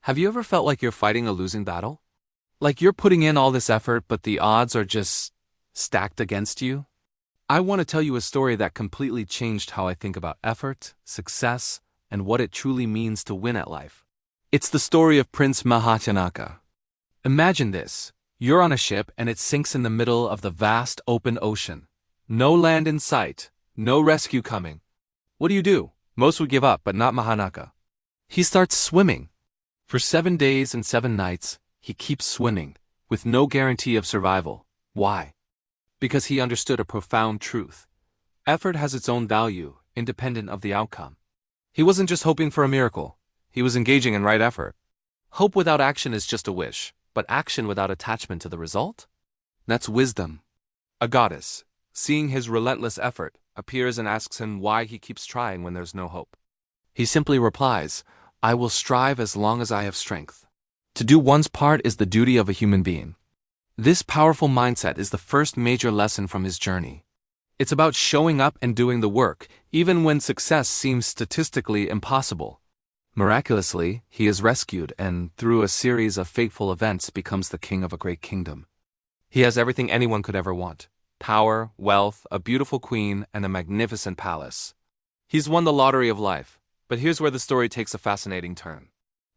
Have you ever felt like you're fighting a losing battle? Like you're putting in all this effort, but the odds are just stacked against you? I want to tell you a story that completely changed how I think about effort, success, and what it truly means to win at life. It's the story of Prince Mahajanaka. Imagine this. You're on a ship and it sinks in the middle of the vast open ocean. No land in sight, no rescue coming. What do? Most would give up, but not Mahanaka. He starts swimming. For 7 days and 7 nights, he keeps swimming, with no guarantee of survival. Why? Because he understood a profound truth. Effort has its own value, independent of the outcome. He wasn't just hoping for a miracle. He was engaging in right effort. Hope without action is just a wish, but action without attachment to the result? That's wisdom. A goddess, seeing his relentless effort, appears and asks him why he keeps trying when there's no hope. He simply replies, "I will strive as long as I have strength." To do one's part is the duty of a human being. This powerful mindset is the first major lesson from his journey. It's about showing up and doing the work, even when success seems statistically impossible. Miraculously, he is rescued and, through a series of fateful events, becomes the king of a great kingdom. He has everything anyone could ever want: power, wealth, a beautiful queen, and a magnificent palace. He's won the lottery of life, but here's where the story takes a fascinating turn.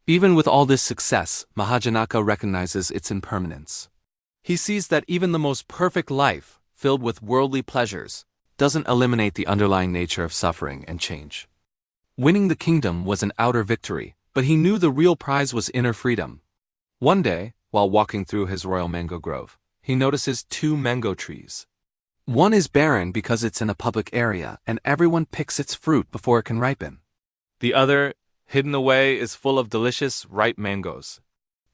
Even with all this success, Mahajanaka recognizes its impermanence. He sees that even the most perfect life, filled with worldly pleasures, doesn't eliminate the underlying nature of suffering and change. Winning the kingdom was an outer victory, but he knew the real prize was inner freedom. One day, while walking through his royal mango grove, he notices 2 mango trees. One is barren because it's in a public area and everyone picks its fruit before it can ripen. The other, hidden away, is full of delicious, ripe mangoes.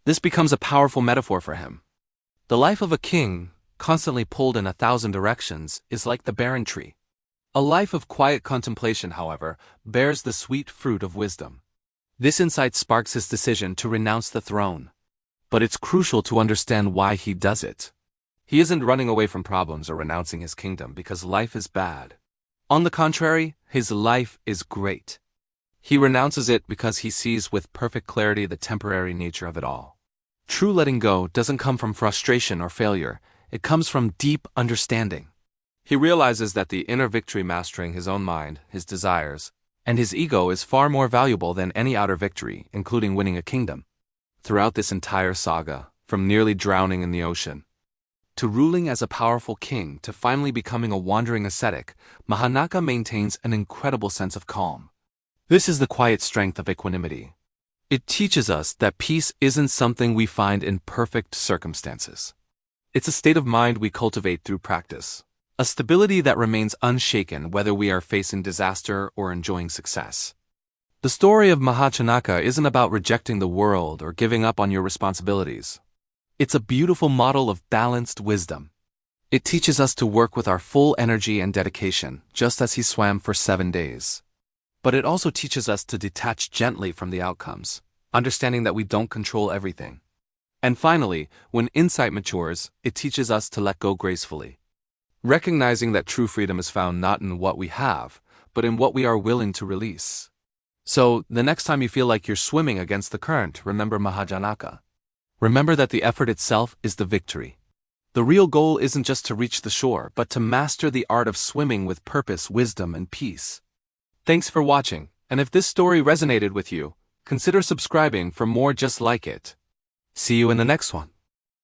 This becomes a powerful metaphor for him. The life of a king, constantly pulled in 1,000 directions, is like the barren tree. A life of quiet contemplation, however, bears the sweet fruit of wisdom. This insight sparks his decision to renounce the throne. But it's crucial to understand why he does it. He isn't running away from problems or renouncing his kingdom because life is bad. On the contrary, his life is great. He renounces it because he sees with perfect clarity the temporary nature of it all. True letting go doesn't come from frustration or failure. It comes from deep understanding. He realizes that the inner victory mastering his own mind, his desires, and his ego is far more valuable than any outer victory, including winning a kingdom. Throughout this entire saga, from nearly drowning in the ocean, to ruling as a powerful king, to finally becoming a wandering ascetic, Mahanaka maintains an incredible sense of calm. This is the quiet strength of equanimity. It teaches us that peace isn't something we find in perfect circumstances. It's a state of mind we cultivate through practice. A stability that remains unshaken whether we are facing disaster or enjoying success. The story of Mahajanaka isn't about rejecting the world or giving up on your responsibilities. It's a beautiful model of balanced wisdom. It teaches us to work with our full energy and dedication, just as he swam for 7 days. But it also teaches us to detach gently from the outcomes, understanding that we don't control everything. And finally, when insight matures, it teaches us to let go gracefully, recognizing that true freedom is found not in what we have, but in what we are willing to release. So, the next time you feel like you're swimming against the current, remember Mahajanaka. Remember that the effort itself is the victory. The real goal isn't just to reach the shore, but to master the art of swimming with purpose, wisdom, and peace. Thanks for watching, and if this story resonated with you, consider subscribing for more just like it. See you in the next one.